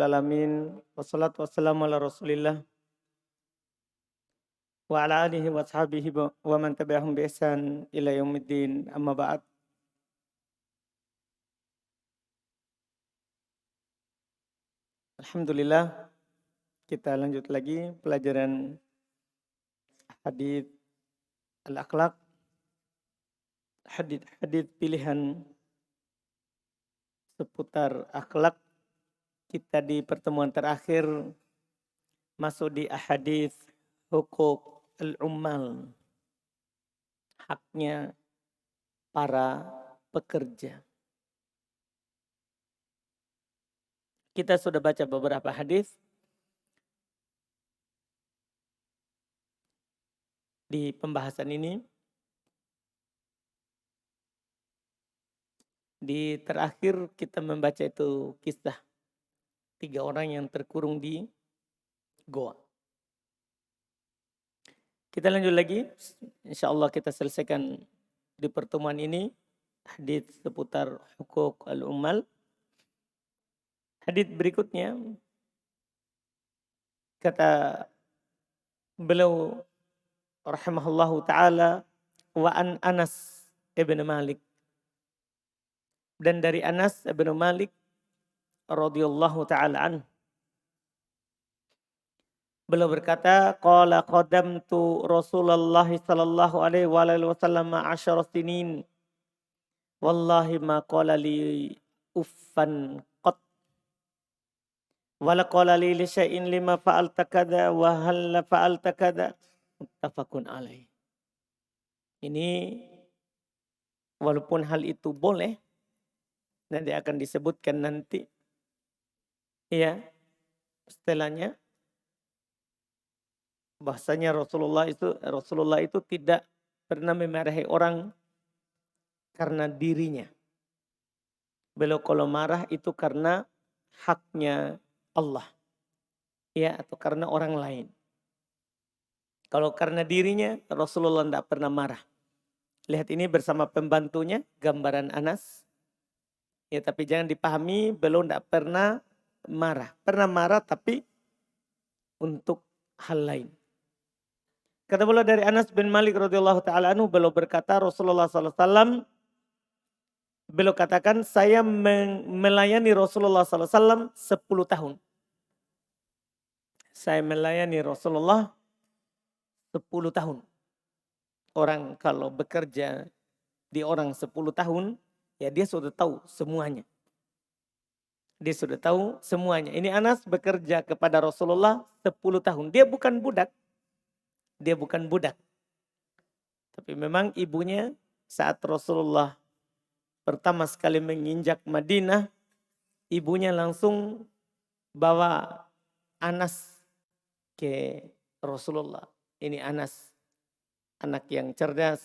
Alamin. Wassalatu wassalamu ala Rasulillah wa ala alihi wa sahbihi wa man tabi'ahum bi ihsan ila yaumiddin. Amma ba'd. Alhamdulillah, kita lanjut lagi pelajaran hadits al-akhlaq, hadits pilihan seputar akhlak. Kita di pertemuan terakhir masuk di ahadits hukuk al-ummal, haknya para pekerja. Kita sudah baca beberapa hadis di pembahasan ini. Di terakhir kita membaca itu kisah 3 orang yang terkurung di goa. Kita lanjut lagi. Insya Allah kita selesaikan di pertemuan ini hadis seputar hukuk al-ummal. Hadis berikutnya kata beliau rahimahullahu taala, wa an Anas ibn Malik, dan dari Anas ibn Malik radhiyallahu taala anhu, beliau berkata, qala qadamtu Rasulullah sallallahu alaihi wasallam 10 sinin wallahi ma qala li uffan qat wala qala li syai'in lima fa'alta kadza wa hal fa'alta kadza, muttafaqun alaih. Ini walaupun hal itu boleh, nanti akan disebutkan nanti ya setelahnya, bahasanya Rasulullah itu tidak pernah memarahi orang karena dirinya. Beliau kalau marah itu karena haknya Allah, ya, atau karena orang lain. Kalau karena dirinya, Rasulullah tidak pernah marah. Lihat ini bersama pembantunya, gambaran Anas. Ya, tapi jangan dipahami beliau tidak pernah marah. Pernah marah tapi untuk hal lain. Kata beliau dari Anas bin Malik radhiyallahu taala anhu, beliau berkata, Rasulullah sallallahu alaihi wasallam, beliau katakan, saya melayani Rasulullah sallallahu alaihi wasallam 10 tahun. Saya melayani Rasulullah 10 tahun. Orang kalau bekerja di orang 10 tahun, ya dia sudah tahu semuanya. Dia sudah tahu semuanya. Ini Anas bekerja kepada Rasulullah 10 tahun. Dia bukan budak. Dia bukan budak. Tapi memang ibunya saat Rasulullah pertama sekali menginjak Madinah, ibunya langsung bawa Anas ke Rasulullah. Ini Anas, anak yang cerdas.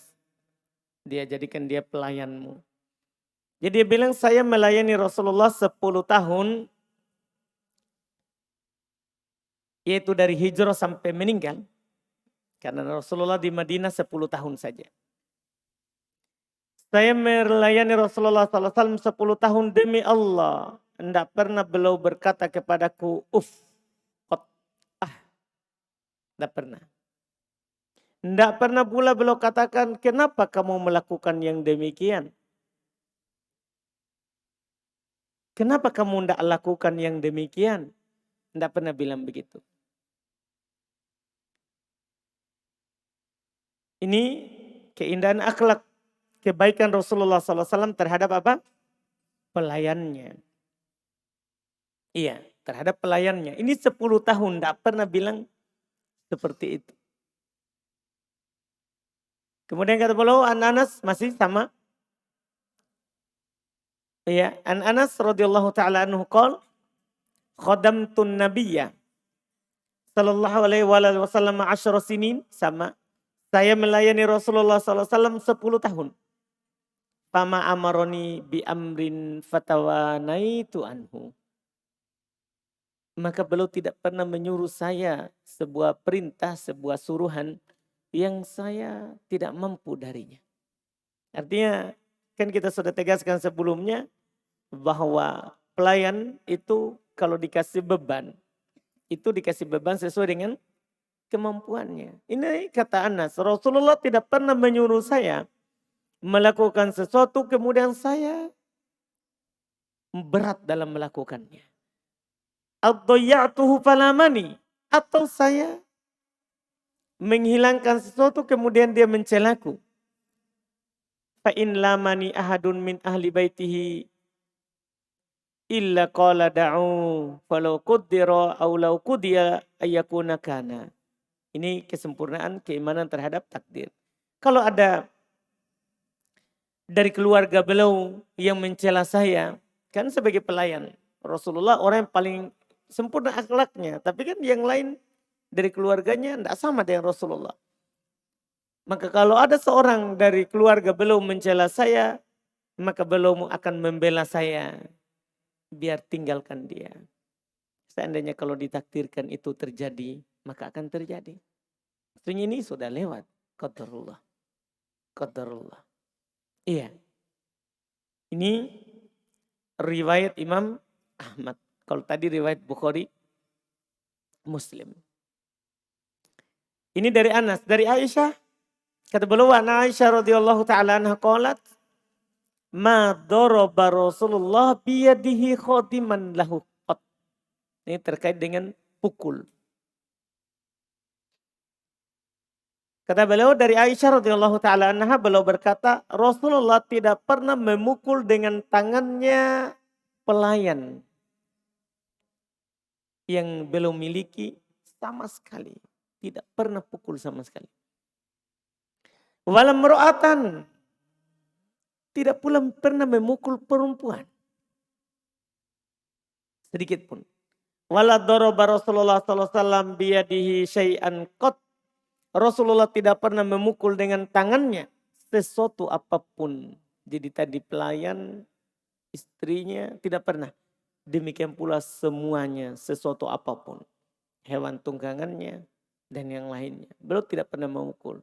Dia jadikan dia pelayanmu. Jadi dia bilang, saya melayani Rasulullah 10 tahun. Yaitu dari hijrah sampai meninggal. Karena Rasulullah di Madinah 10 tahun saja. Saya melayani Rasulullah SAW 10 tahun demi Allah. Tidak pernah beliau berkata kepadaku, tidak pernah. Tidak pernah pula beliau katakan, kenapa kamu melakukan yang demikian? Kenapa kamu tidak lakukan yang demikian? Tidak pernah bilang begitu. Ini keindahan akhlak, kebaikan Rasulullah SAW terhadap apa? Pelayannya. Iya, terhadap pelayannya. Ini 10 tahun tidak pernah bilang seperti itu. Kemudian kata beliau, Anas masih sama. Ya, Anas radhiyallahu taala anhu qol, khadamtun nabiyya sallallahu alaihi wasallam 10 sinin, sama. Saya melayani Rasulullah sallallahu alaihi wasallam 10 tahun. Fama amaroni bi amrin fatawanaitu anhu. Maka beliau tidak pernah menyuruh saya sebuah perintah, sebuah suruhan yang saya tidak mampu darinya. Artinya kan kita sudah tegaskan sebelumnya bahwa pelayan itu kalau dikasih beban, itu dikasih beban sesuai dengan kemampuannya. Ini kata Anas, Rasulullah tidak pernah menyuruh saya melakukan sesuatu kemudian saya berat dalam melakukannya. Ad-dhayya'tuhu falamani, atau saya menghilangkan sesuatu kemudian dia mencelaku. Fa in lamani ahadun min ahli baitihi illa qala da'u falau qaddara aw law qudiya ayyakuna kana. Ini kesempurnaan keimanan terhadap takdir. Kalau ada dari keluarga beliau yang mencela saya, kan sebagai pelayan Rasulullah orang yang paling sempurna akhlaknya, tapi kan yang lain dari keluarganya tidak sama dengan Rasulullah. Maka kalau ada seorang dari keluarga beliau mencela saya, maka beliau akan membela saya. Biar tinggalkan dia. Seandainya kalau ditakdirkan itu terjadi, maka akan terjadi. Maksudnya ini sudah lewat. Qadarullah. Qadarullah. Iya. Ini riwayat Imam Ahmad. Kalau tadi riwayat Bukhari, Muslim. Ini dari Anas, dari Aisyah. Kata beliau, Aisyah radhiyallahu ta'ala anha qalat, ma daraba Rasulullah biyadihi khadiman lahu qat. Ini terkait dengan pukul. Kata beliau dari Aisyah radhiyallahu ta'ala anha, beliau berkata, Rasulullah tidak pernah memukul dengan tangannya pelayan yang beliau miliki sama sekali. Tidak pernah pukul sama sekali. Walam mer'atan, tidak pula pernah memukul perempuan. Sedikit pun. Wala daraba Rasulullah sallallahu alaihi wasallam biyadihi syai'an qat. Rasulullah tidak pernah memukul dengan tangannya sesuatu apapun. Jadi tadi pelayan, istrinya tidak pernah. Demikian pula semuanya, sesuatu apapun. Hewan tunggangannya dan yang lainnya. Beliau tidak pernah memukul.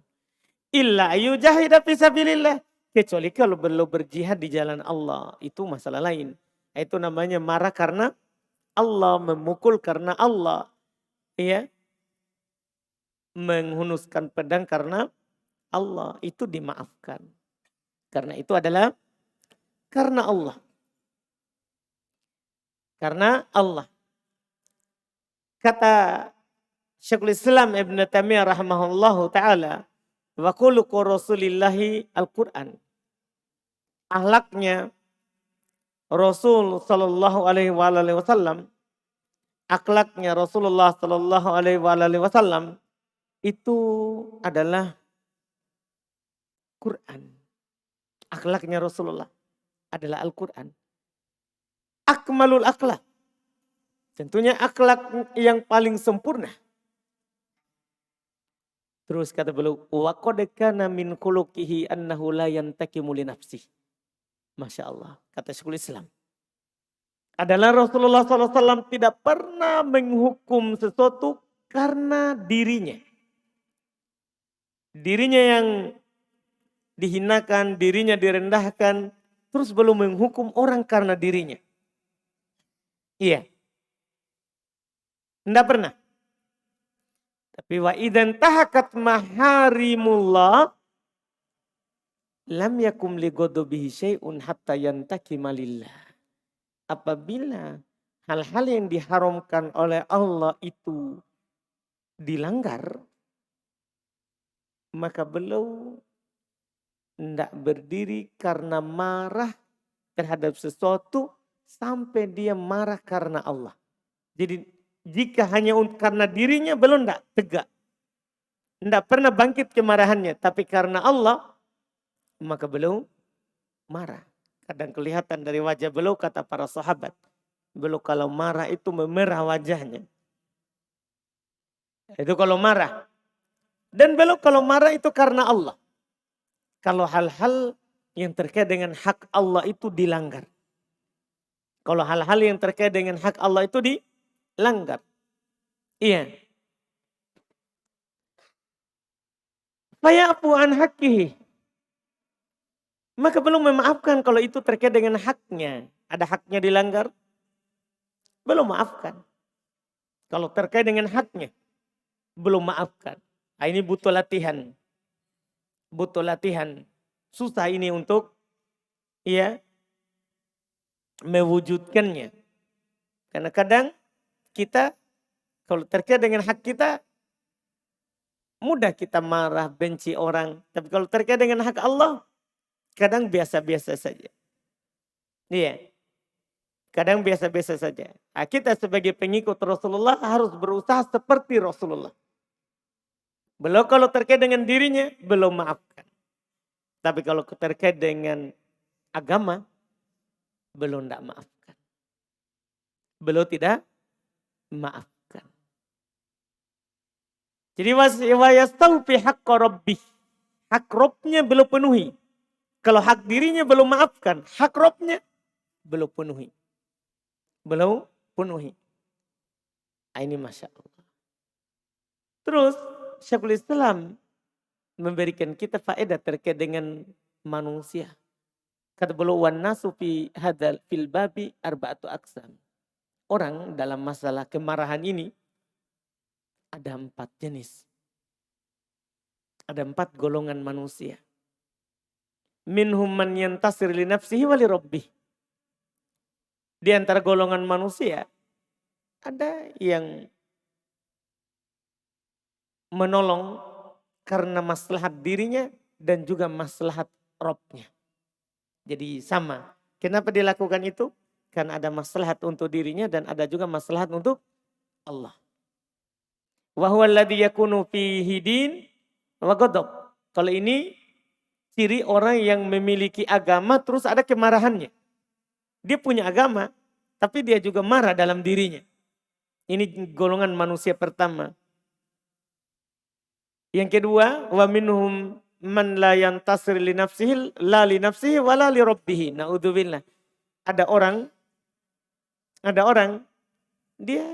Illa yujahida fisabilillah. Kecuali kalau beliau berjihad di jalan Allah. Itu masalah lain. Itu namanya marah karena Allah. Memukul karena Allah. Ya. Menghunuskan pedang karena Allah. Itu dimaafkan. Karena itu adalah karena Allah. Karena Allah. Kata Syekhul Islam Ibn Taimiyah rahimahullahu ta'ala. Wa khuluqu Rasulillahi Al-Quran. Akhlaknya Rasul sallallahu alaihi wasallam, akhlaknya Rasulullah sallallahu alaihi wasallam itu adalah Quran. Akhlaknya Rasulullah adalah Al-Quran. Akmalul akhlak. Tentunya akhlak yang paling sempurna. Terus kata beliau, wa qad kana min khuluqihi annahu la yantakimu li nafsihi. Masya Allah, kata Syekhul Islam. Adalah Rasulullah SAW tidak pernah menghukum sesuatu karena dirinya. Dirinya yang dihinakan, dirinya direndahkan, terus belum menghukum orang karena dirinya. Iya. Tidak pernah. Tapi wa idan tahakat maharimullah lam yakum li ghadabihi syai'un hatta yantakima lillah. Apabila hal-hal yang diharamkan oleh Allah itu dilanggar, maka beliau tidak berdiri karena marah terhadap sesuatu sampai dia marah karena Allah. Jadi jika hanya karena dirinya belum tidak tegak. Tidak pernah bangkit kemarahannya. Tapi karena Allah, maka beliau marah. Kadang kelihatan dari wajah beliau kata para sahabat. Beliau kalau marah itu memerah wajahnya. Itu kalau marah. Dan beliau kalau marah itu karena Allah. Kalau hal-hal yang terkait dengan hak Allah itu dilanggar. Kalau hal-hal yang terkait dengan hak Allah itu dilanggar. Iya. Fayafu an haqqihi. Maka belum memaafkan kalau itu terkait dengan haknya. Ada haknya dilanggar. belum maafkan. Kalau terkait dengan haknya, belum maafkan. Nah, ini butuh latihan. Butuh latihan. Susah ini untuk ya mewujudkannya. Karena kadang kita kalau terkait dengan hak kita, mudah kita marah, benci orang. Tapi kalau terkait dengan hak Allah, kadang biasa-biasa saja. Iya. Kadang biasa-biasa saja. Nah, kita sebagai pengikut Rasulullah harus berusaha seperti Rasulullah. Belum kalau terkait dengan dirinya, belum maafkan. Tapi kalau terkait dengan agama, belum tidak maafkan. Belum tidak maafkan. Jadi wayastaufi haqqa rabbih. Hak Robnya belum penuhi. Kalau hak dirinya belum maafkan, hak Robnya belum penuhi. Belum penuhi. Nah, ini Masya Allah. Terus Syekhul Islam memberikan kita faedah terkait dengan manusia. Kata beliau wan nasu fi hadzal fil babi arba'atu aqsam. Orang dalam masalah kemarahan ini ada 4 jenis. Ada 4 golongan manusia. Minhum man yantasir li nafsihi wa li rabbih. Di antara golongan manusia ada yang menolong karena maslahat dirinya dan juga maslahat Robnya. Jadi sama. Kenapa dia lakukan itu? Karena ada maslahat untuk dirinya dan ada juga maslahat untuk Allah. Wa huwa alladhi yakunu fihi din wa ghadab. Kalau ini ciri orang yang memiliki agama terus ada kemarahannya. Dia punya agama tapi dia juga marah dalam dirinya. Ini golongan manusia pertama. Yang kedua, wa minhum man la yantasir li nafsihi la li nafsihi wa la li rabbih. Naudzubillah. Ada orang dia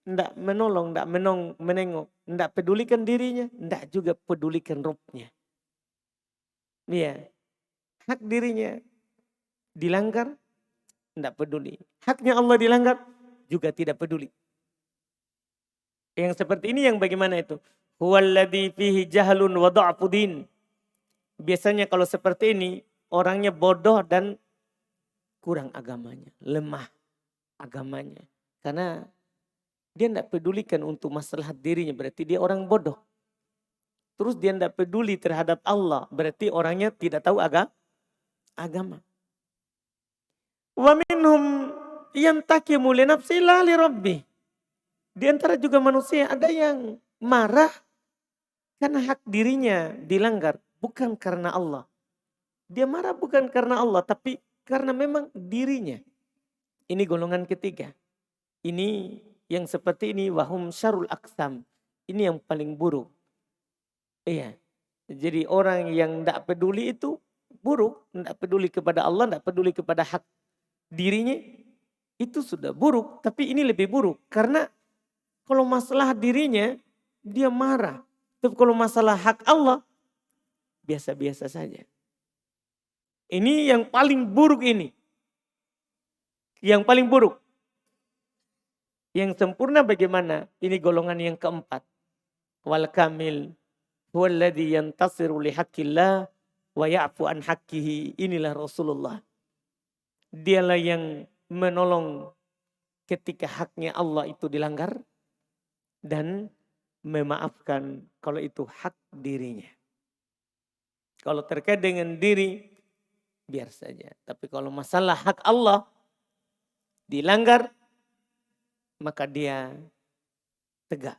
enggak menolong, enggak menengok, enggak pedulikan dirinya, enggak juga pedulikan Rabbnya. Iya. Hak dirinya dilanggar, enggak peduli. Haknya Allah dilanggar, juga tidak peduli. Yang seperti ini yang bagaimana itu? Huwallazi fihi jahlun wa dha'fu din. Biasanya kalau seperti ini orangnya bodoh dan kurang agamanya, lemah agamanya. Karena dia tidak pedulikan untuk masalah dirinya, berarti dia orang bodoh. Terus dia tidak peduli terhadap Allah, berarti orangnya tidak tahu agama. Wa minhum yantakimu li nafsi la li rabbih. Di antara juga manusia ada yang marah karena hak dirinya dilanggar, bukan karena Allah. Dia marah bukan karena Allah, tapi karena memang dirinya. Ini golongan ketiga. Ini yang seperti ini, wahum syarul aqsam. Ini yang paling buruk. Iya. Jadi orang yang tidak peduli itu buruk. Tidak peduli kepada Allah, tidak peduli kepada hak dirinya. Itu sudah buruk, tapi ini lebih buruk. Karena kalau masalah dirinya, dia marah. Tapi kalau masalah hak Allah, biasa-biasa saja. Ini yang paling buruk ini. Yang paling buruk. Yang sempurna bagaimana? Ini golongan yang keempat. Wal kamil huwallazi yantasiru li haqqillah wa ya'fu an haqqihi. Inilah Rasulullah. Dialah yang menolong ketika haknya Allah itu dilanggar dan memaafkan kalau itu hak dirinya. Kalau terkait dengan diri, biar saja. Tapi kalau masalah hak Allah dilanggar, maka dia tegak.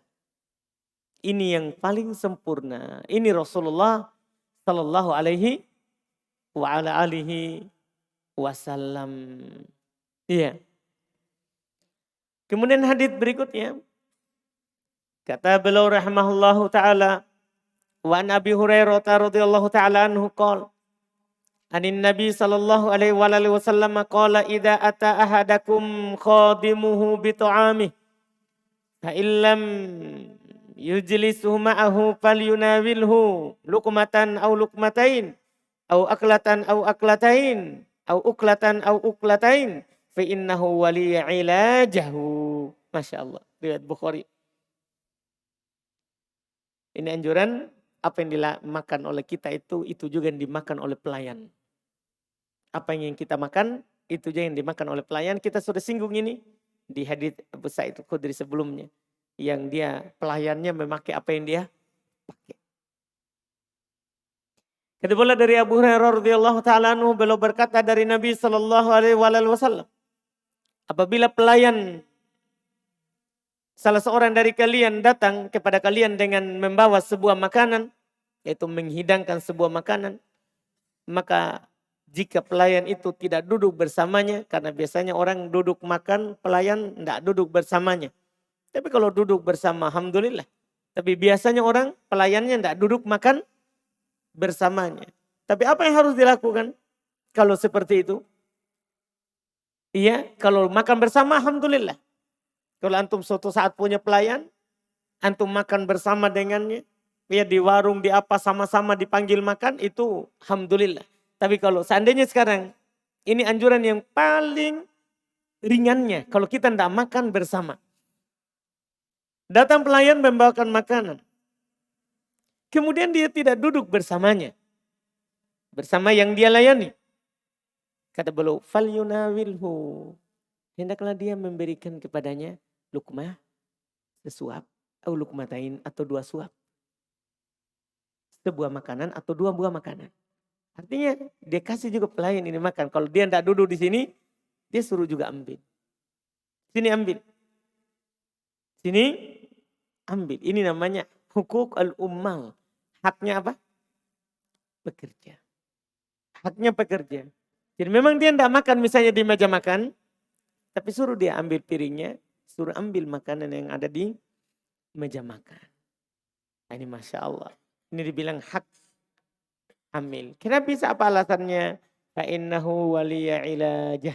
Ini yang paling sempurna. Ini Rasulullah sallallahu alaihi wa ala alihi wasallam. Iya. Kemudian hadis berikutnya. Kata beliau rahimahullahu ta'ala. Wa an Abi Hurairah radhiyallahu ta'ala anhu qala. Anin Nabi sallallahu alaihi wa alihi wasallam qala idza ata ahadakum khadimuhu bi ta'amih fa illam yujlisuhu ma'ahu falyunawilhu luqmatan aw luqmatain aw aklatan aw aklatain aw uklatan aw uklatain fa innahu waliya ilajahu. Masya Allah. Riwayat Bukhari. Ini anjuran, apa yang dimakan oleh kita itu juga yang dimakan oleh pelayan. Apa yang kita makan, itu juga yang dimakan oleh pelayan. Kita sudah singgung ini di hadits Abu Sa'id Khudri sebelumnya. Yang dia pelayannya memakai apa yang dia pakai. Kedua dari Abu Hurairah radhiyallahu taala anhu, beliau berkata dari Nabi sallallahu alaihi wasallam, apabila pelayan salah seorang dari kalian datang kepada kalian dengan membawa sebuah makanan, yaitu menghidangkan sebuah makanan, maka jika pelayan itu tidak duduk bersamanya, karena biasanya orang duduk makan, pelayan tidak duduk bersamanya. Tapi kalau duduk bersama, alhamdulillah. Tapi biasanya orang, pelayannya tidak duduk makan bersamanya. Tapi apa yang harus dilakukan kalau seperti itu? Iya, kalau makan bersama, alhamdulillah. Kalau antum suatu saat punya pelayan, antum makan bersama dengannya, ya di warung, di apa, sama-sama dipanggil makan, itu alhamdulillah. Tapi kalau seandainya sekarang, ini anjuran yang paling ringannya, kalau kita tidak makan bersama. Datang pelayan membawakan makanan. Kemudian dia tidak duduk bersamanya. Bersama yang dia layani. Kata beliau, fal yunawilhu. Hendaklah dia memberikan kepadanya lukmah, sesuap, atau lukmatain, atau 2 suap. Sebuah makanan atau 2 buah makanan. Artinya dia kasih juga pelayan ini makan. Kalau dia tidak duduk di sini, dia suruh juga ambil. Sini ambil. Sini ambil. Ini namanya hukuk al-ummal. Haknya apa? Bekerja. Haknya pekerja. Jadi memang dia tidak makan misalnya di meja makan. Tapi suruh dia ambil piringnya. Suruh ambil makanan yang ada di meja makan. Nah, ini Masya Allah. Ini dibilang hak amil. Kira bisa apa alasannya? Fa'innahu waliya ilajah.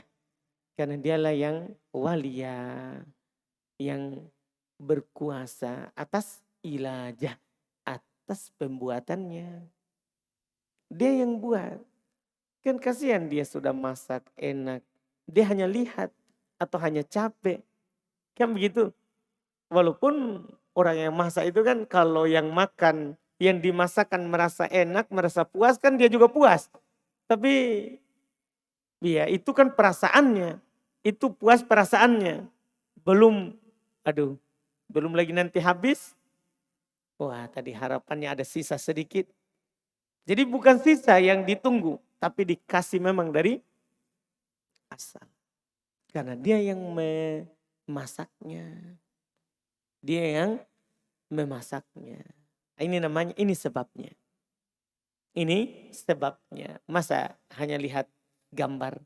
Karena dialah yang waliya. Yang berkuasa atas ilajah. Atas pembuatannya. Dia yang buat. Kan kasihan dia sudah masak enak. Dia hanya lihat. Atau hanya capek. Kan begitu. Walaupun orang yang masak itu kan kalau yang makan, yang dimasakkan merasa enak, merasa puas kan dia juga puas. Tapi ya itu kan perasaannya. Itu puas perasaannya. Belum lagi nanti habis. Wah tadi harapannya ada sisa sedikit. Jadi bukan sisa yang ditunggu. Tapi dikasih memang dari asal. Karena dia yang memasaknya. Dia yang memasaknya. Ini namanya, ini sebabnya. Ini sebabnya. Masa hanya lihat gambar.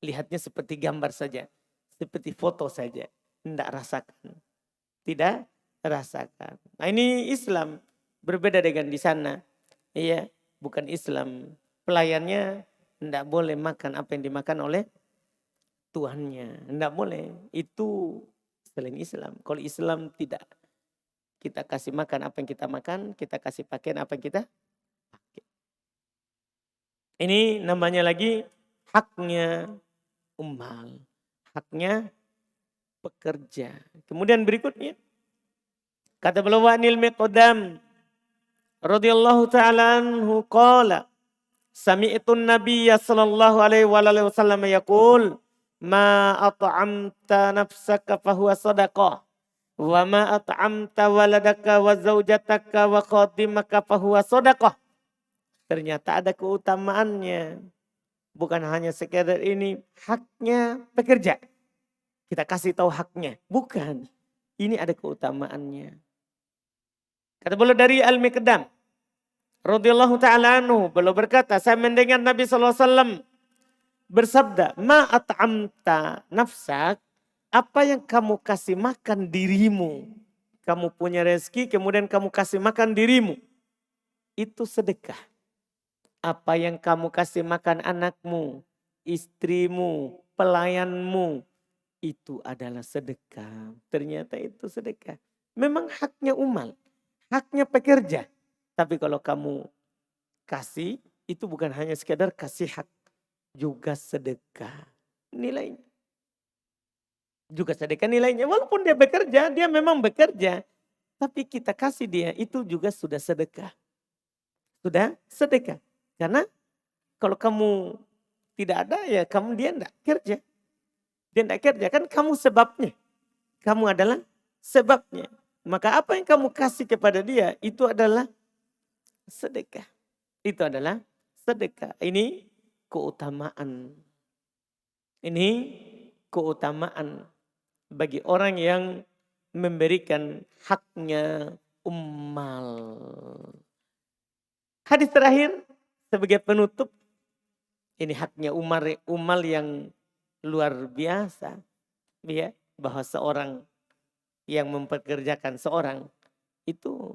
Lihatnya seperti gambar saja. Seperti foto saja. Tidak rasakan. Tidak rasakan. Nah ini Islam. Berbeda dengan di sana. Iya, bukan Islam. Pelayannya tidak boleh makan apa yang dimakan oleh tuannya. Tidak boleh. Itu selain Islam. Kalau Islam tidak. Kita kasih makan apa yang kita makan. Kita kasih pakaian apa yang kita pakai. Ini namanya lagi haknya ummal. Haknya pekerja. Kemudian berikutnya. Kata beliau Wa'nil Miqdam radhiyallahu ta'ala anhu qala sami'tun nabiyya sallallahu alaihi wasallam yaqul ma at'amta nafsaka fahuwa sadaqah wa ma at'amta waladaka wa zaujataka wa khadimaka fahuwa sadaqah. Ternyata ada keutamaannya. Bukan hanya sekedar ini haknya pekerja. Kita kasih tahu haknya. Bukan. Ini ada keutamaannya. Kata beliau dari Al-Miqdam radhiyallahu ta'ala anhu, beliau berkata, saya mendengar Nabi SAW bersabda, ma at'amta nafsak, apa yang kamu kasih makan dirimu. Kamu punya rezeki, kemudian kamu kasih makan dirimu. Itu sedekah. Apa yang kamu kasih makan anakmu, istrimu, pelayanmu, itu adalah sedekah. Ternyata itu sedekah. Memang haknya umal, haknya pekerja. Tapi kalau kamu kasih, itu bukan hanya sekedar kasih hak. Juga sedekah. Nilainya. Juga sedekah nilainya. Walaupun dia bekerja, dia memang bekerja. Tapi kita kasih dia, itu juga sudah sedekah. Sudah sedekah. Karena kalau kamu tidak ada, ya dia enggak kerja. Dia enggak kerja, kan kamu sebabnya. Kamu adalah sebabnya. Maka apa yang kamu kasih kepada dia, itu adalah sedekah. Itu adalah sedekah. Ini keutamaan. Ini keutamaan bagi orang yang memberikan haknya ummal. Hadis terakhir sebagai penutup, ini haknya umal yang luar biasa, ya, bahwa seorang yang mempekerjakan seorang itu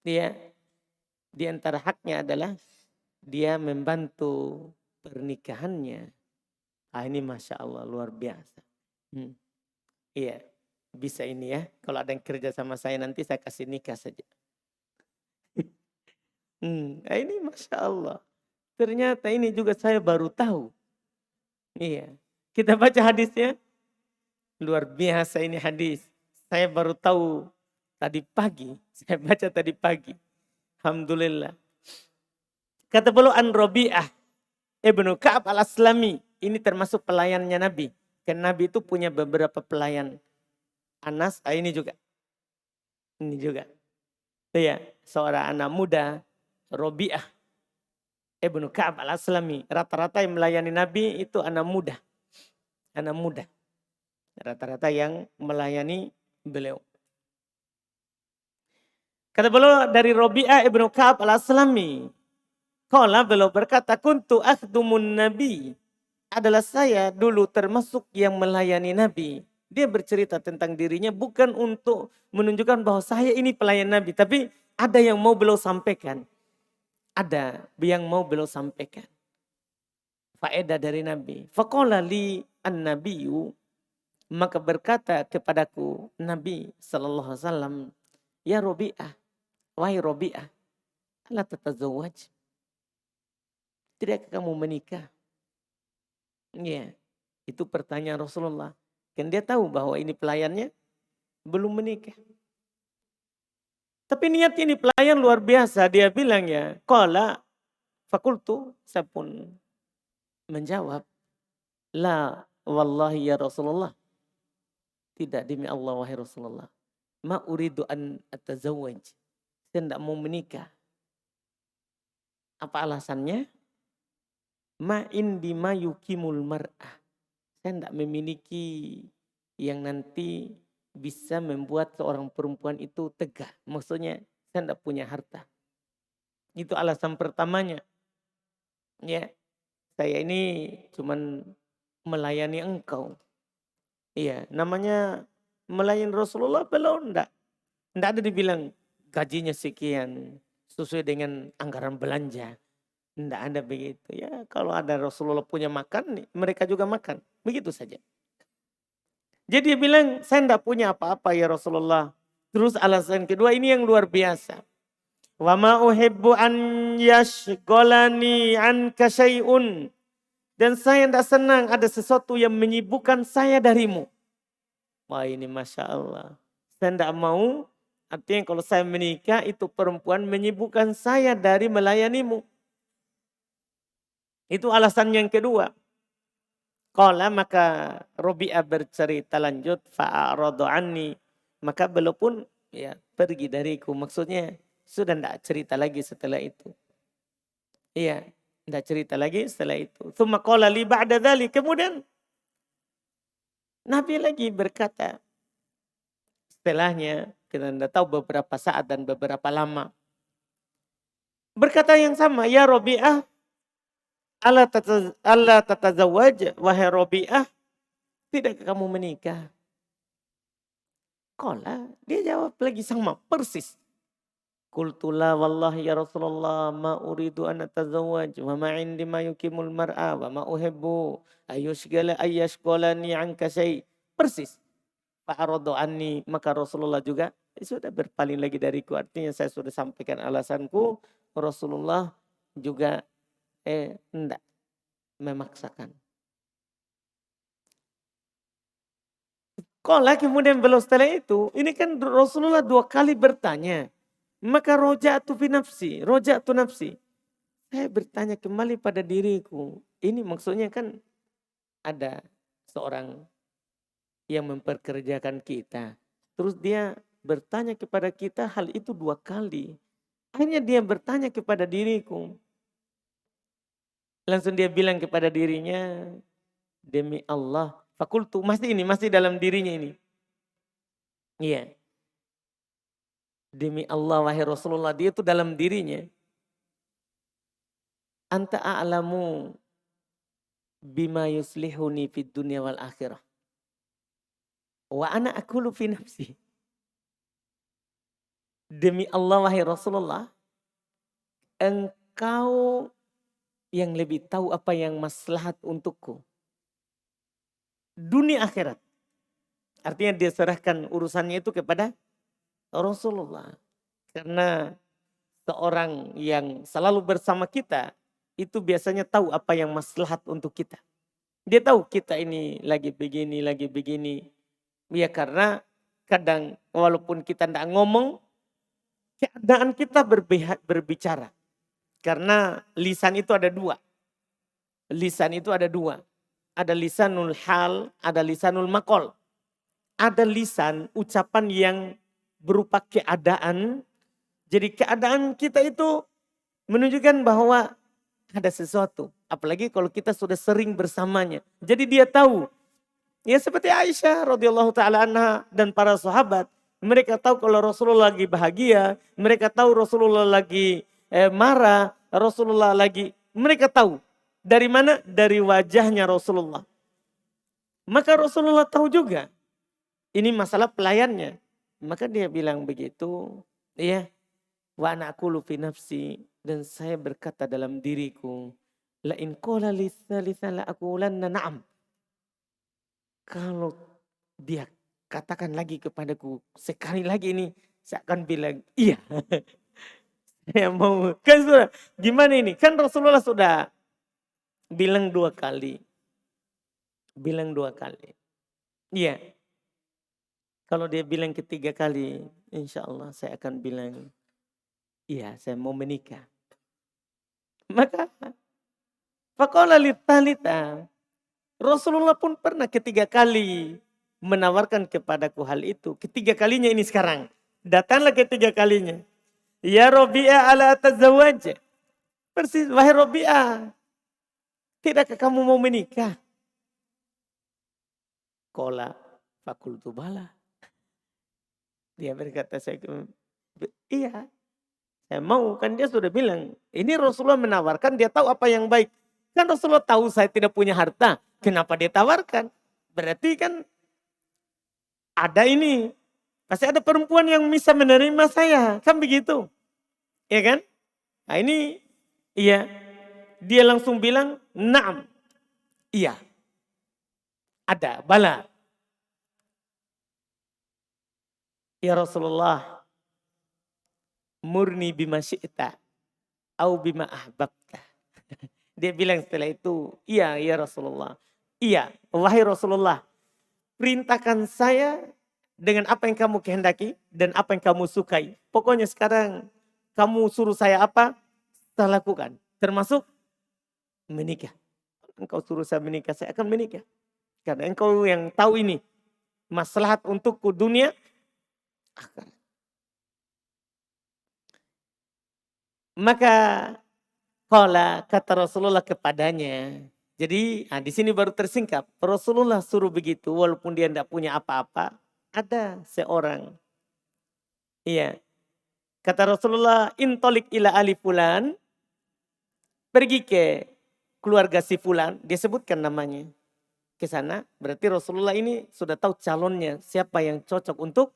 dia di antara haknya adalah dia membantu pernikahannya. Ah, ini Masya Allah luar biasa. Iya, bisa ini ya. Kalau ada yang kerja sama saya nanti saya kasih nikah saja. Nah ini Masya Allah. Ternyata ini juga saya baru tahu. Iya. Kita baca hadisnya. Luar biasa ini hadis. Saya baru tahu tadi pagi. Saya baca tadi pagi. Alhamdulillah. Kata beliau an Rabi'ah Ibnu Ka'ab al-Aslami. Ini termasuk pelayannya Nabi. Karena Nabi itu punya beberapa pelayan. Anas, ini juga. Ini juga. Iya, seorang anak muda. Rabi'ah Ibnu Ka'ab al-Aslami. Rata-rata yang melayani Nabi itu anak muda. Anak muda. Rata-rata yang melayani beliau. Kata beliau dari Rabi'ah Ibnu Ka'ab al-Aslami. Qala beliau berkata, kuntu akhdumun Nabi. Adalah saya dulu termasuk yang melayani Nabi. Dia bercerita tentang dirinya bukan untuk menunjukkan bahwa saya ini pelayan Nabi. Tapi ada yang mau beliau sampaikan. Ada yang mau beliau sampaikan. Faedah dari Nabi. Faqala li an-nabiyyu. Maka berkata kepadaku Nabi SAW. Ya Rabi'ah. Wahai Rabi'ah. Ala tatazawwaj. Tidakkah kamu menikah? Ya. Itu pertanyaan Rasulullah. Kan dia tahu bahwa ini pelayannya belum menikah. Tapi niat ini pelayan luar biasa. Dia bilang ya. Qala fakultu. Saya pun menjawab. La wallahi ya Rasulullah. Tidak demi Allah wahai Rasulullah. Ma uridu an atazawwaj. Saya tidak mau menikah. Apa alasannya? Ma indi ma yukimul mar'ah. Saya tidak memiliki yang nanti bisa membuat seorang perempuan itu tegak. Maksudnya saya tidak punya harta. Itu alasan pertamanya. Ya, saya ini cuman melayani engkau. Iya, namanya melayani Rasulullah belum enggak. Enggak ada dibilang gajinya sekian sesuai dengan anggaran belanja. Enggak ada begitu. Ya, kalau ada Rasulullah punya makan, mereka juga makan. Begitu saja. Jadi dia bilang, saya enggak punya apa-apa ya Rasulullah. Terus alasan kedua ini yang luar biasa. Wa ma uhibbu an yashghalani anka syai'un. Dan saya enggak senang ada sesuatu yang menyibukkan saya darimu. Wah ini Masya Allah. Saya enggak mau, artinya kalau saya menikah itu perempuan menyibukkan saya dari melayanimu. Itu alasan yang kedua. Qala maka Rabi'ah bercerita lanjut fa'aradu anni. Maka beliau pun ya pergi dariku. Maksudnya sudah tidak cerita lagi setelah itu. Iya, tidak cerita lagi setelah itu. Tsumma qala li ba'da dzalik. Kemudian Nabi lagi berkata setelahnya, kita tidak tahu beberapa saat dan beberapa lama. Berkata yang sama, ya Rabi'ah Allah tatazawwaj wahai Rabi'ah, tidakkah kamu menikah? Qala, dia jawab lagi sama persis. Qultu la wallahi ya Rasulullah ma uridu an atazawwaj wa ma indi ma yukimul mar'a wa ma uhibbu ayyashghalani anka syai. Persis. Fa'aradu anni, maka Rasulullah juga sudah berpaling lagi dariku. Artinya saya sudah sampaikan alasanku, Rasulullah juga enggak memaksakan. Qala kemudian beliau setelah itu, ini kan Rasulullah 2 kali bertanya. Maka roja'tu nafsi. Saya bertanya kembali pada diriku. Ini maksudnya kan ada seorang yang memperkerjakan kita. Terus dia bertanya kepada kita hal itu 2 kali. Akhirnya dia bertanya kepada diriku. Langsung dia bilang kepada dirinya, demi Allah. Fakultu, masih dalam dirinya ini. Iya. Demi Allah wahai Rasulullah, dia itu dalam dirinya. Anta a'lamu bima yuslihuni fid dunya wal akhirah. Wa ana aqulu fi nafsi. Demi Allah wahai Rasulullah, engkau yang lebih tahu apa yang maslahat untukku. Dunia akhirat. Artinya dia serahkan urusannya itu kepada Rasulullah. Karena seorang yang selalu bersama kita, itu biasanya tahu apa yang maslahat untuk kita. Dia tahu kita ini lagi begini. Ya karena kadang walaupun kita tidak ngomong, keadaan kita berbicara. Karena lisan itu ada 2. Lisan itu ada 2. Ada lisanul hal, ada lisanul maqal. Ada lisan ucapan yang berupa keadaan. Jadi keadaan kita itu menunjukkan bahwa ada sesuatu. Apalagi kalau kita sudah sering bersamanya. Jadi dia tahu. Ya seperti Aisyah radhiyallahu taala anha dan para sahabat. Mereka tahu kalau Rasulullah lagi bahagia. Mereka tahu Rasulullah lagi marah. Rasulullah lagi. Mereka tahu. Dari mana? Dari wajahnya Rasulullah. Maka Rasulullah tahu juga. Ini masalah pelayannya. Maka dia bilang begitu. Ya. Wa ana aqulu fi nafsi. Dan saya berkata dalam diriku. La in qala litsalisa la aqulanna na'am. Kalau dia katakan lagi kepadaku sekali lagi ini. Saya akan bilang iya. Saya mau. Kan sudah. Gimana ini? Kan Rasulullah sudah bilang 2 kali. Bilang 2 kali. Iya. Kalau dia bilang ketiga kali. Insya Allah saya akan bilang. Iya saya mau menikah. Maka. Faqala litalita. Rasulullah pun pernah ketiga kali menawarkan kepadaku hal itu. Ketiga kalinya ini sekarang. Datanglah ketiga kalinya. Ya Rabi'ah ala tazawwaj. Persis, wahai Rabi'ah. Tidakkah kamu mau menikah? Qala fakultu bala. Dia berkata, iya. Saya mau, kan dia sudah bilang. Ini Rasulullah menawarkan, dia tahu apa yang baik. Kan Rasulullah tahu saya tidak punya harta. Kenapa dia tawarkan? Berarti kan ada ini. Pasti ada perempuan yang bisa menerima saya. Kan begitu. Ya kan? Nah ini, iya. Dia langsung bilang, na'am. Iya. Ada, bala. Ya Rasulullah. Murni bima syi'ta. Au bima ahbabta. Dia bilang setelah itu, iya ya Rasulullah. Iya, wahai Rasulullah. Perintahkan saya dengan apa yang kamu kehendaki dan apa yang kamu sukai. Pokoknya sekarang kamu suruh saya apa, saya lakukan. Termasuk menikah. Engkau suruh saya menikah, saya akan menikah. Karena engkau yang tahu ini. Maslahat untukku dunia, akhirat. Maka kata Rasulullah kepadanya. Jadi di sini baru tersingkap. Rasulullah suruh begitu walaupun dia tidak punya apa-apa. Ada seorang. Iya. Kata Rasulullah, intolik ila ali fulan. Pergi ke keluarga si fulan. Dia sebutkan namanya. Ke sana. Berarti Rasulullah ini sudah tahu calonnya. Siapa yang cocok untuk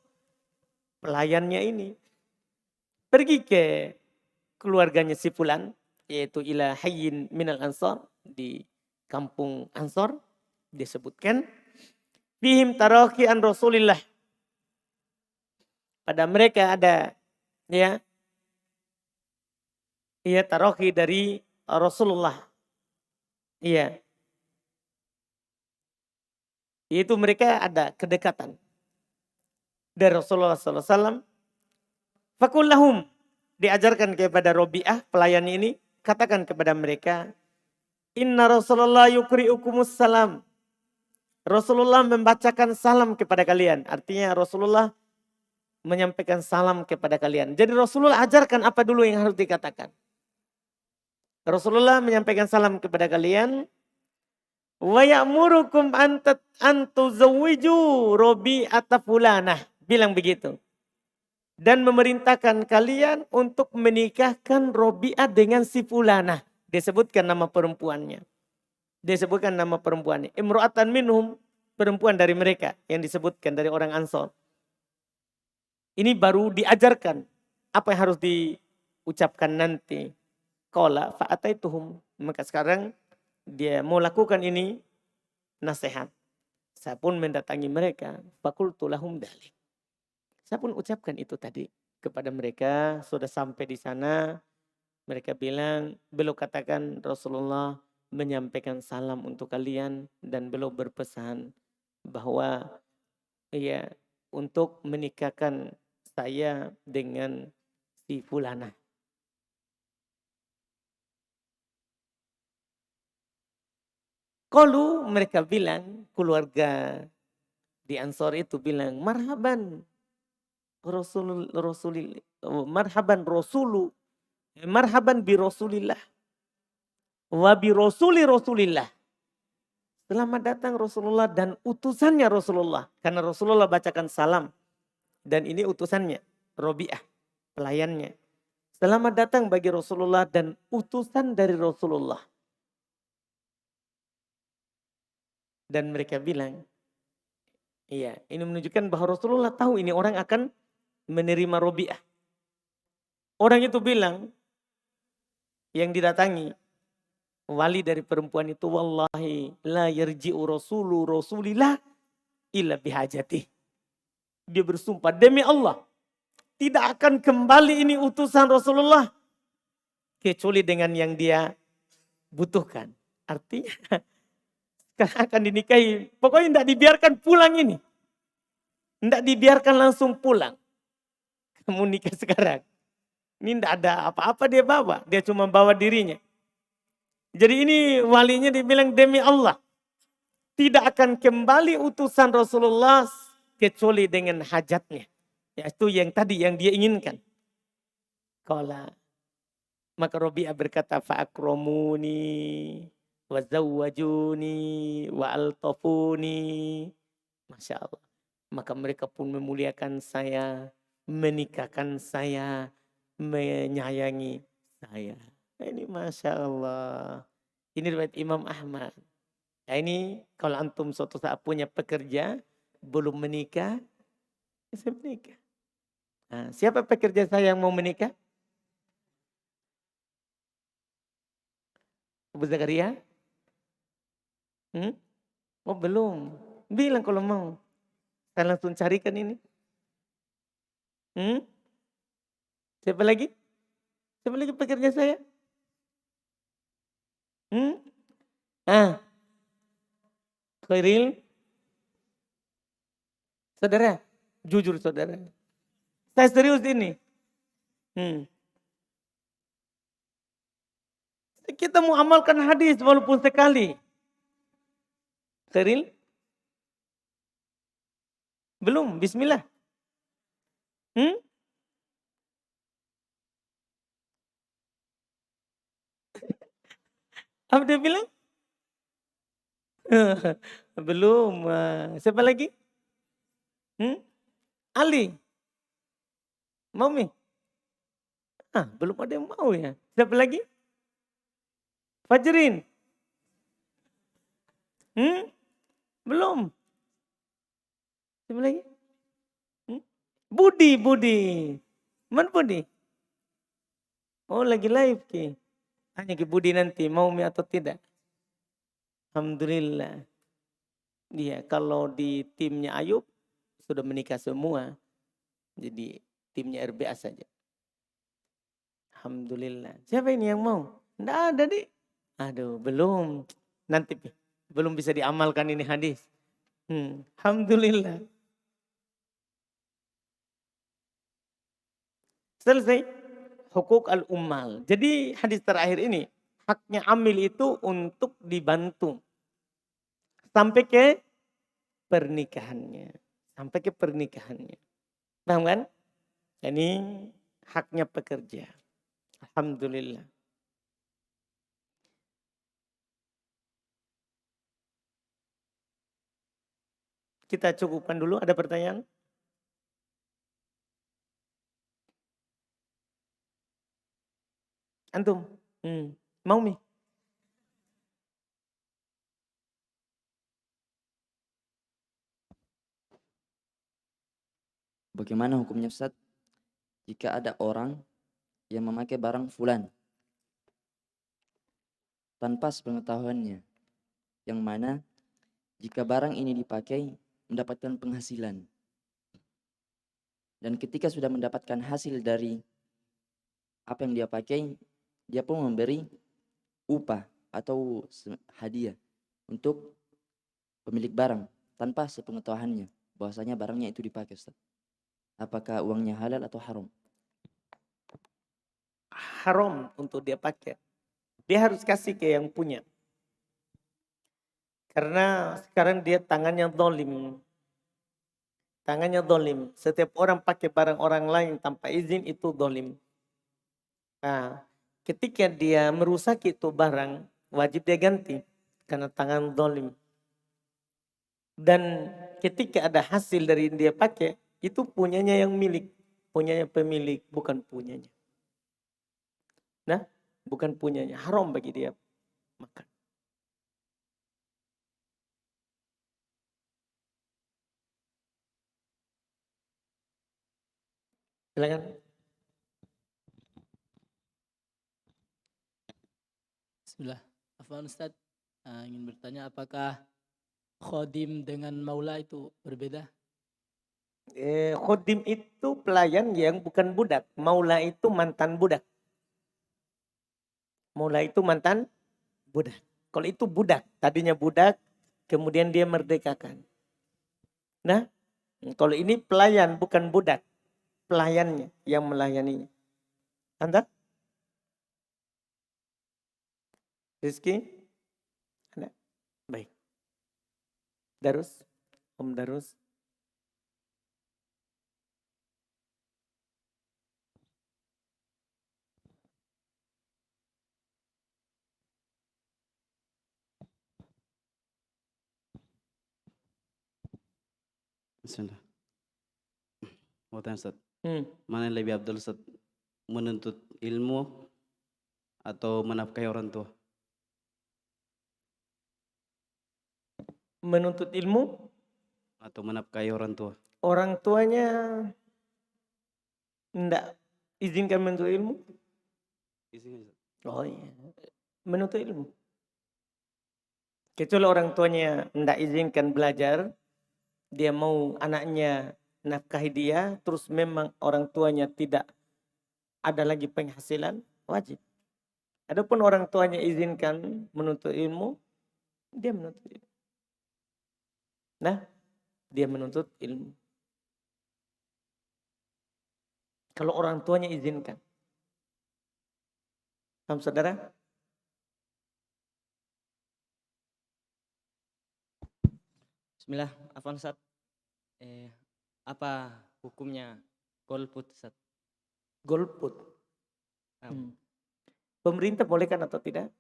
pelayannya ini. Pergi ke keluarganya si fulan. Yaitu ila hayyin minal ansar. Di kampung Ansor disebutkan fihim taraki an Rasulillah. Pada mereka ada ya taraki dari Rasulullah. Iya. Yaitu mereka ada kedekatan. dari Rasulullah SAW. Fakul lahum, diajarkan kepada Robi'ah, pelayan ini, katakan kepada mereka, Inna Rasulullah yukri'ukumus salam. Rasulullah membacakan salam kepada kalian. Artinya Rasulullah menyampaikan salam kepada kalian. Jadi Rasulullah ajarkan apa dulu yang harus dikatakan. Rasulullah menyampaikan salam kepada kalian. Wa ya'murukum antuzawwiju Robi'ata fulanah. Bilang begitu. Dan memerintahkan kalian untuk menikahkan Robi'ah dengan si fulanah. Disebutkan nama perempuannya. Disebutkan nama perempuannya. Imro'atan minhum, perempuan dari mereka yang disebutkan dari orang Ansor. Ini baru diajarkan apa yang harus diucapkan nanti. Qala fa'ataituhum. Maka sekarang dia mau lakukan ini nasihat. Saya pun mendatangi mereka. Fakultu lahum dalik. Saya pun ucapkan itu tadi kepada mereka. Sudah sampai di sana. Mereka bilang, beliau katakan Rasulullah menyampaikan salam untuk kalian. Dan beliau berpesan bahwa ya untuk menikahkan saya dengan si fulanah. Qalu, mereka bilang, keluarga di Ansor itu bilang, marhaban marhaban bi Rasulillah wa bi Rasulillah. Selamat datang Rasulullah dan utusannya Rasulullah. Karena Rasulullah bacakan salam. Dan ini utusannya, Robi'ah, pelayannya. Selamat datang bagi Rasulullah dan utusan dari Rasulullah. Dan mereka bilang, iya, ini menunjukkan bahwa Rasulullah tahu ini orang akan menerima Robi'ah. Orang itu bilang, yang didatangi, wali dari perempuan itu, wallahi la yarji'u Rasulillah illa bihajati. Dia bersumpah, demi Allah, tidak akan kembali ini utusan Rasulullah kecuali dengan yang dia butuhkan. Artinya, sekarang akan dinikahi. Pokoknya tidak dibiarkan pulang ini. Tidak dibiarkan langsung pulang. Kamu nikah sekarang. Ini tidak ada apa-apa dia bawa. Dia cuma bawa dirinya. Jadi ini walinya dibilang demi Allah. Tidak akan kembali utusan Rasulullah kecuali dengan hajatnya. Yaitu yang tadi yang dia inginkan. Qala. Maka Robi'ah berkata fa'akromuni wa zawwajuni wa altafuni. Masya Allah. Maka mereka pun memuliakan saya, menikahkan saya, menyayangi saya. Ini Masya Allah. Ini riwayat Imam Ahmad. Nah ini kalau antum suatu saat punya pekerja, belum menikah, saya menikah. Nah, siapa pekerja saya yang mau menikah? Abu Zakaria? Oh belum. Bilang kalau mau. Saya langsung carikan ini. Siapa lagi? Siapa lagi pekerja saya? Khairil? Saudara? Jujur saudara. Saya serius ini. Kita mau amalkan hadis walaupun sekali. Khairil? Belum, bismillah. Apa dia bilang? Belum. Siapa lagi? Ali? Mami? Belum ada yang mau ya. Siapa lagi? Fajrin? Belum. Siapa lagi? Budi. Mana Budi? Oh lagi live Ki. Tanya ke Budi nanti mau atau tidak. Alhamdulillah. Iya, kalau di timnya Ayub sudah menikah semua. Jadi timnya RBA saja. Alhamdulillah. Siapa ini yang mau? Tidak ada nih. Aduh, belum. Nanti belum bisa diamalkan ini hadis. Alhamdulillah. Selesai. Hukuk al-ummal. Jadi hadis terakhir ini, haknya amil itu untuk dibantu sampai ke pernikahannya. Sampai ke pernikahannya. Paham kan? Ini haknya pekerja. Alhamdulillah. Kita cukupkan dulu. Ada pertanyaan? Antum? Mau Mi? Bagaimana hukumnya Ustaz jika ada orang yang memakai barang fulan tanpa sepengetahuannya, yang mana jika barang ini dipakai mendapatkan penghasilan, dan ketika sudah mendapatkan hasil dari apa yang dia pakai, dia pun memberi upah atau hadiah untuk pemilik barang tanpa sepengetahuannya bahwasanya barangnya itu dipakai Ustaz. Apakah uangnya halal atau haram? Haram untuk dia pakai. Dia harus kasih ke yang punya. Karena sekarang dia tangannya zalim. Tangannya zalim. Setiap orang pakai barang orang lain tanpa izin itu zalim. Nah, ketika dia merusak itu barang, wajib dia ganti. Karena tangan zalim. Dan ketika ada hasil dari yang dia pakai, itu punyanya yang milik. Punyanya pemilik, bukan punyanya. Nah, bukan punyanya. Haram bagi dia makan. Silakan. Bismillah. Afwan Ustaz, ingin bertanya apakah khodim dengan maula itu berbeda? Khodim itu pelayan yang bukan budak. Maula itu mantan budak. Maula itu mantan budak. Kalau itu budak, tadinya budak, kemudian dia merdekakan. Nah, kalau ini pelayan bukan budak. Pelayannya yang melayaninya. Anda? Rizky? Ada? Baik. Darus? Om Darus? Bismillah. Mau tanya Ustaz, Hmm. mana yang lebih abdul Ustaz? Menuntut ilmu atau menafkahi orang tua? Menuntut ilmu, Atau menafkahi orang tua? orang tuanya enggak izinkan menuntut ilmu. Isinya Ustaz. Oh iya. Menuntut ilmu. Kecuali orang tuanya enggak izinkan belajar, dia mau anaknya nafkahi dia, terus memang orang tuanya tidak ada lagi penghasilan, wajib. Adapun orang tuanya izinkan menuntut ilmu, dia menuntut ilmu. Nah, dia menuntut ilmu. Kalau orang tuanya izinkan. Paham saudara? Bismillah, Afwan Ustaz. Apa hukumnya golput Ustaz? Golput. Nah, Pemerintah bolehkan atau tidak?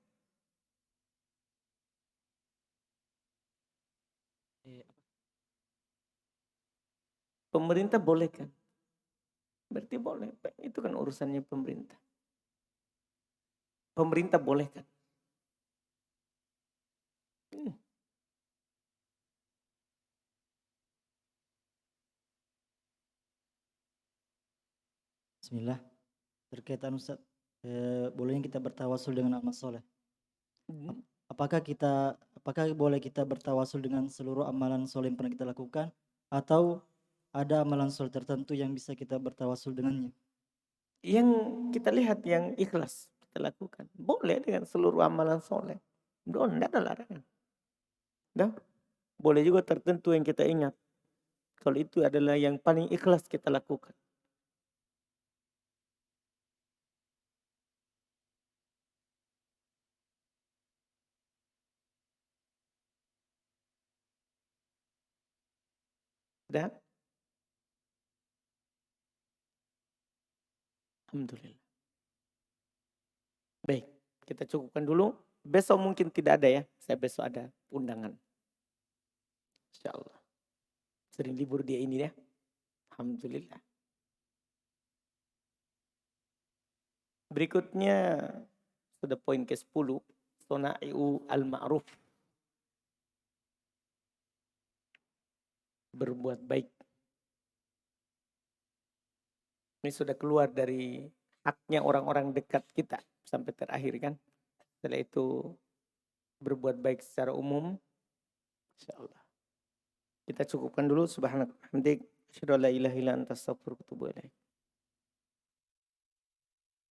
Pemerintah bolehkan. Berarti boleh. Itu kan urusannya pemerintah. Pemerintah bolehkan. Bismillah. Berkaitan Ustaz, bolehnya kita bertawasul dengan amal soleh. Apakah boleh kita bertawasul dengan seluruh amalan soleh yang pernah kita lakukan, atau ada amalan soleh tertentu yang bisa kita bertawasul dengannya? Yang kita lihat yang ikhlas kita lakukan. Boleh dengan seluruh amalan soleh. Tidak ada larangan. Dah. Boleh juga tertentu yang kita ingat. Kalau itu adalah yang paling ikhlas kita lakukan. Sudah? Alhamdulillah. Baik, kita cukupkan dulu. Besok mungkin tidak ada ya. Saya besok ada undangan. Insyaallah. Sering libur dia ini ya. Alhamdulillah. Berikutnya sudah poin ke-10. Sona'i'u al-ma'ruf. Berbuat baik. Ini sudah keluar dari haknya orang-orang dekat kita sampai terakhir kan. Setelah itu berbuat baik secara umum. Insyaallah. Kita cukupkan dulu. Subhanallah. Asyhadu an la ilaha illa anta astaghfiruka wa atubu ilaik.